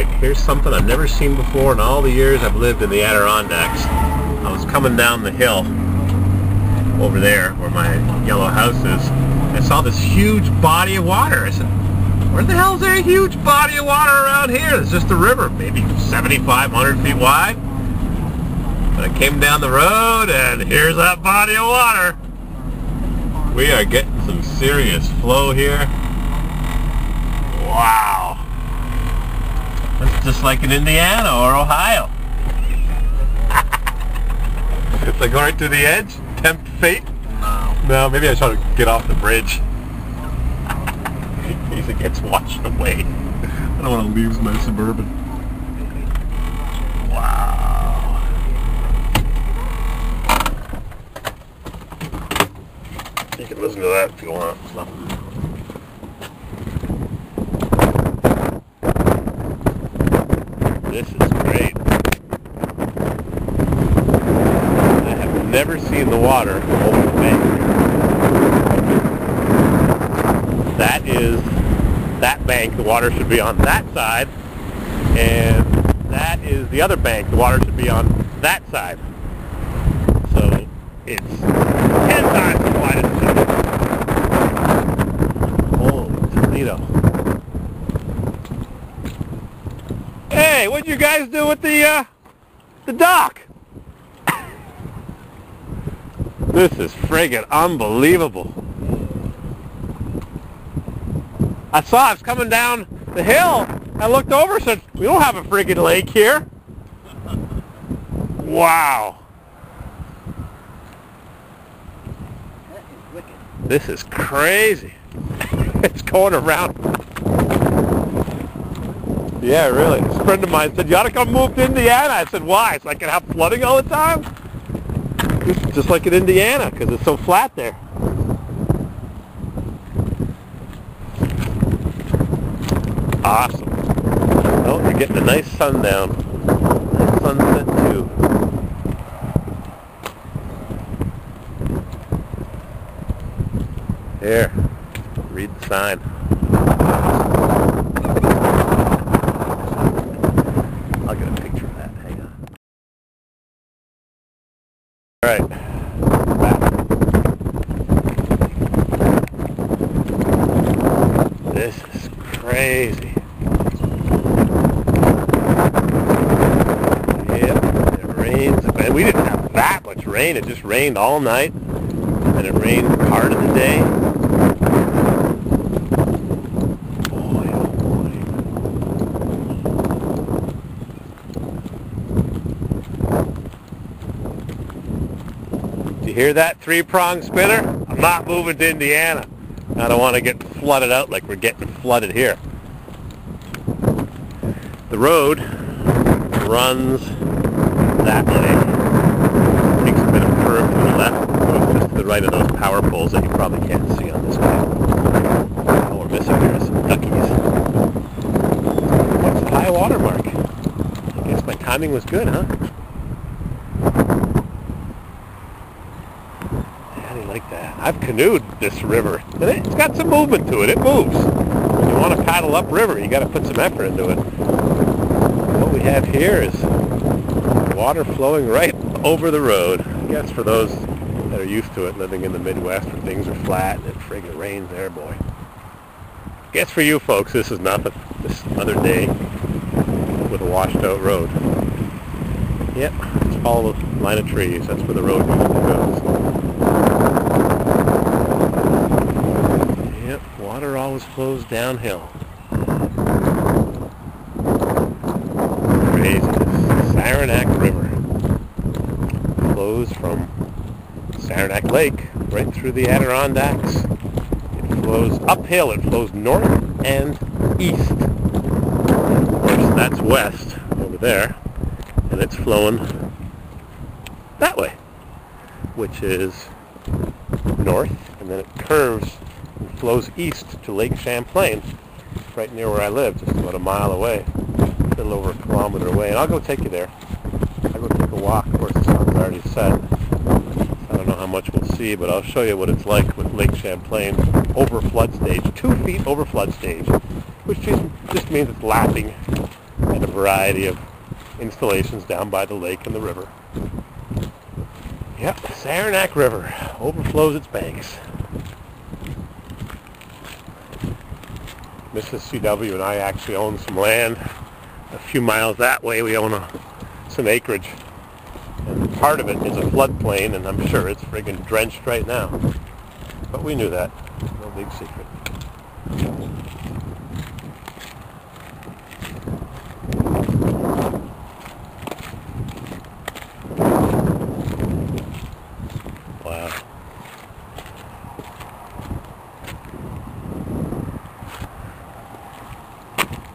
Alright, here's something I've never seen before in all the years I've lived in the Adirondacks. I was coming down the hill over there where my yellow house is. I saw this huge body of water. I said, where the hell is there a huge body of water around here? It's just a river, maybe 7,500 feet wide. And I came down the road and here's that body of water. We are getting some serious flow here. Wow. It's just like in Indiana or Ohio. It's like going right to the edge, tempt fate. No, maybe I should get off the bridge. In case it gets washed away. I don't want to lose my Suburban. Wow. You can listen to that if you want. It's nothing. This is great. I have never seen the water over the bank. That is that bank. The water should be on that side, and that is the other bank. The water should be on that side. So it's 10 times as wide as it is. Holy Toledo. Hey, what'd you guys do with the dock? This is friggin' unbelievable. I was coming down the hill, I looked over and said, we don't have a friggin' lake here. Wow. That is wicked. This is crazy. It's going around. Yeah, really. A friend of mine said, you ought to come move to Indiana. I said, why? So I can have flooding all the time? It's just like in Indiana, because it's so flat there. Awesome. Oh, you're getting a nice sundown. Nice sunset, too. Here, read the sign. I'll get a picture of that. Hang on. All right. Back. This is crazy. Yep, it rains. And we didn't have that much rain. It just rained all night, and it rained part of the day. You hear that three-prong spinner? I'm not moving to Indiana. I don't want to get flooded out like we're getting flooded here. The road runs that way. Takes a bit of a curve to the left, goes just to the right of those power poles that you probably can't see on this map. All we're missing here is some duckies. What's the high water mark? I guess my timing was good, huh? Like that. I've canoed this river, and it's got some movement to it. It moves. When you want to paddle upriver, you got to put some effort into it. What we have here is water flowing right over the road. I guess for those that are used to it, living in the Midwest where things are flat and it friggin' rains there, boy. I guess for you folks, this is nothing. This another day with a washed-out road. Yep, it's all a line of trees. That's where the road goes. Yep, water always flows downhill. Crazy. The Saranac River flows from Saranac Lake right through the Adirondacks. It flows uphill. It flows north and east. Of course, that's west over there, and it's flowing that way, which is north, and then it curves and flows east to Lake Champlain, right near where I live, just about a mile away, a little over a kilometer away. And I'll go take you there. I'll go take a walk. Of course, the sun's already set. I don't know how much we'll see, but I'll show you what it's like with Lake Champlain over flood stage, 2 feet over flood stage, which just means it's lapping at variety of installations down by the lake and the river. Yep, the Saranac River overflows its banks. Mrs. CW and I actually own some land a few miles that way. We own some acreage. And part of it is a floodplain, and I'm sure it's friggin' drenched right now. But we knew that. No big secret. Wow.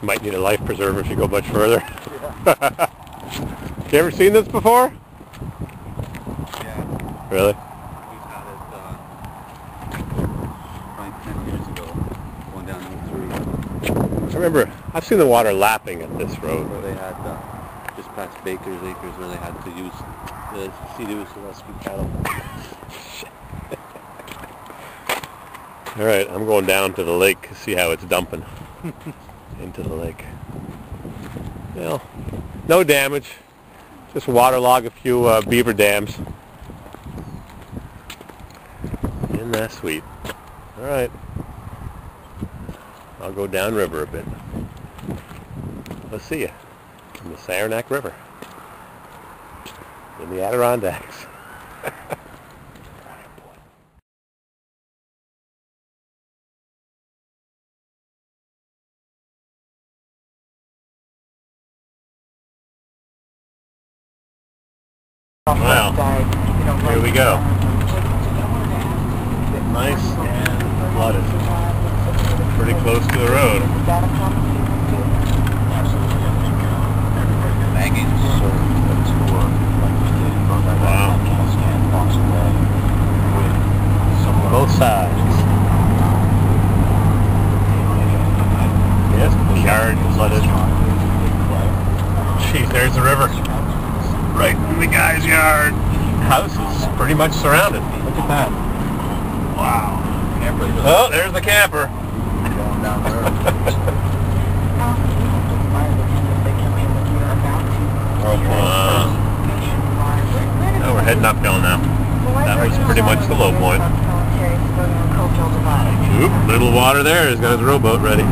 You might need a life preserver if you go much further. Yeah. You ever seen this before? Yeah. Really? We've had it like 10 years ago, going down 03. I remember, I've seen the water lapping at this road. Where they had, just past Baker's Acres, where they had to use the sea-doos to rescue cattle. Alright, I'm going down to the lake to see how it's dumping into the lake. Well, no damage. Just waterlog a few beaver dams. Isn't that sweet? Alright. I'll go downriver a bit. Let's see you in the Saranac River. In the Adirondacks. Wow, here we go. Nice and flooded. Pretty close to the road. Wow. Both sides. Yes, the yard flooded. Geez, there's the river. Right in the guy's yard. House is pretty much surrounded. Look at that. Wow. Oh, there's the camper. Now we're heading uphill now. That was pretty much the low point. Oop, little water there. He's got his rowboat ready.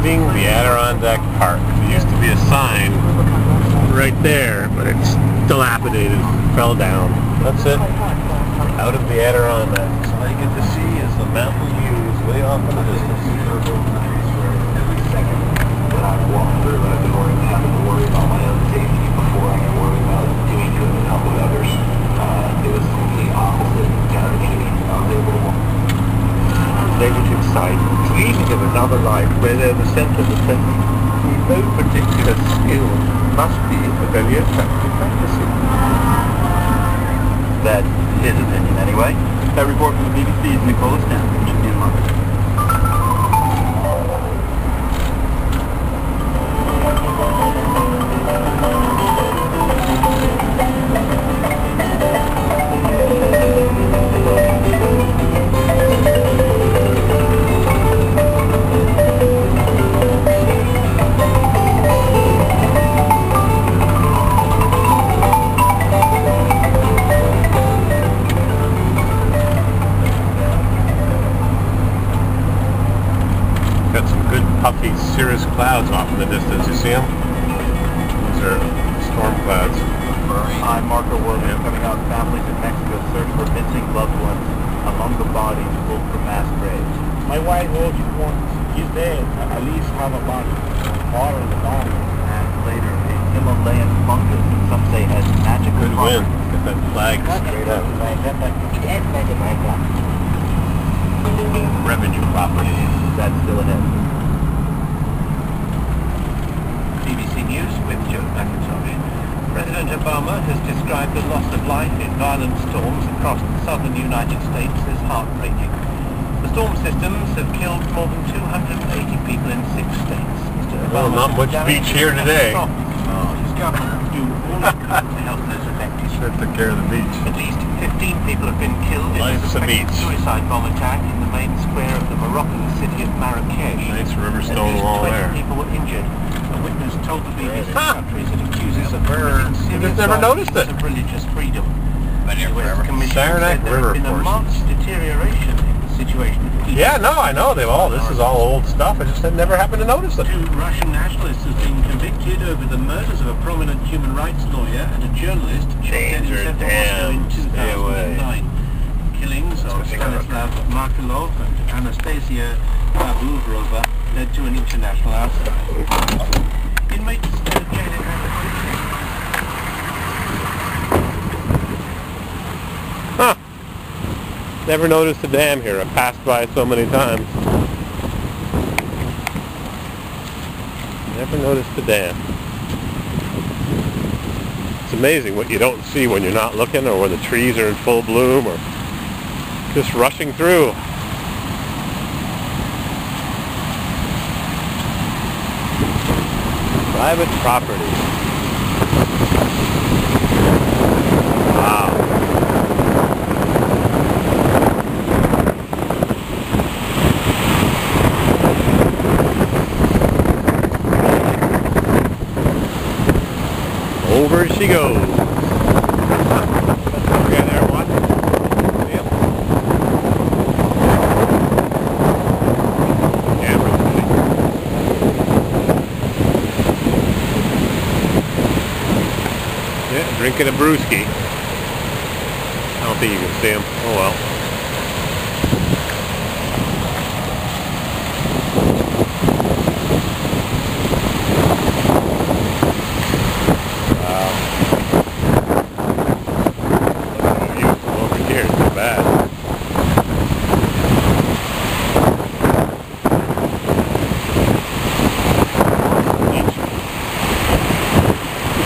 The Adirondack Park. There used to be a sign right there, but it's dilapidated, fell down. That's it. Out of the Adirondacks. All you get to see is the mountain views way off in the distance. dreaming of another life where they're the centre of attention through no particular skill must be a very attractive fantasy. That's his opinion anyway. That report from the BBC's Nicola Stanbridge in London. Puffy cirrus clouds off in the distance. You see them? Those are storm clouds. High marker work coming out. Families in Mexico search for missing loved ones among the bodies pulled from mass graves. My wife always wants, he's dead, at least have a body, water in the body. And later, a Himalayan fungus that some say has magical Good wind. Get that flag straight up. Revenue property. That's still ahead. BBC News with Joe McIntosh. President Obama has described the loss of life in violent storms across the southern United States as heartbreaking. The storm systems have killed more than 280 people in 6 states. Mr. Well, not much beach here today. His government do all it could to help those affected. Sure took care of the beach. At least 15 people have been killed in a Life's a suspected beach. suicide bomb attack in the main square of the Moroccan city of Marrakesh. Nice river At stone least wall 20 there. people were injured. A witness told the BBC Huh. countries it accuses of You just never noticed it. of religious freedom. The US Commission Saranac said there River has been a forces. marked deterioration in the situation of people. Yeah, no, I know. This is all old stuff. I just had never happened to notice it. 2 Russian nationalists have been convicted over the murders of a prominent human rights lawyer and a journalist shot dead in Danger, Moscow in damn. Stay away. 2009. Killings of Stanislav Markelov and Anastasia Pavlova led to an international outcry. Inmates still jailing Huh. Never noticed the dam here. I've passed by it so many times. Never noticed the dam. It's amazing what you don't see when you're not looking, or when the trees are in full bloom, or just rushing through. Private property. Wow. Over she goes. Okay, there, what? Yep. Camera's moving. Yeah, drinking a brewski. I don't think you can see him. Oh well.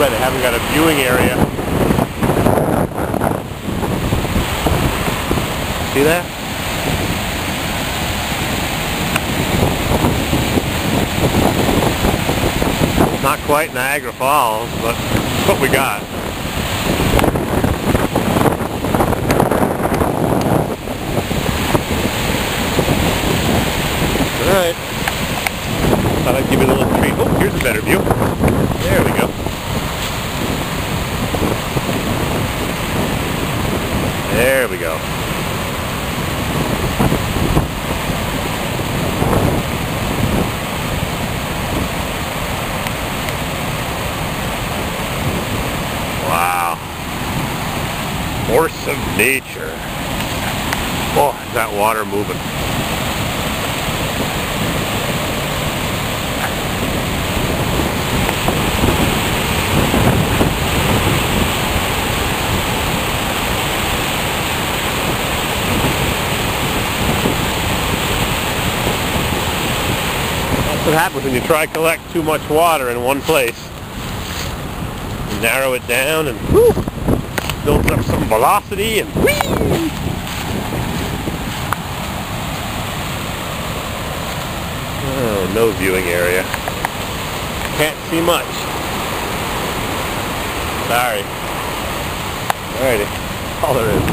They haven't got a viewing area. See that? Not quite Niagara Falls, but it's what we got. Alright. Thought I'd give you a little treat. Oh, here's a better view. There we go. There we go. Wow. Force of nature. Oh, is that water moving? That's what happens when you try to collect too much water in one place. You narrow it down and whoo, builds up some velocity and whee! Oh, no viewing area. Can't see much. Sorry. Alrighty. All there is.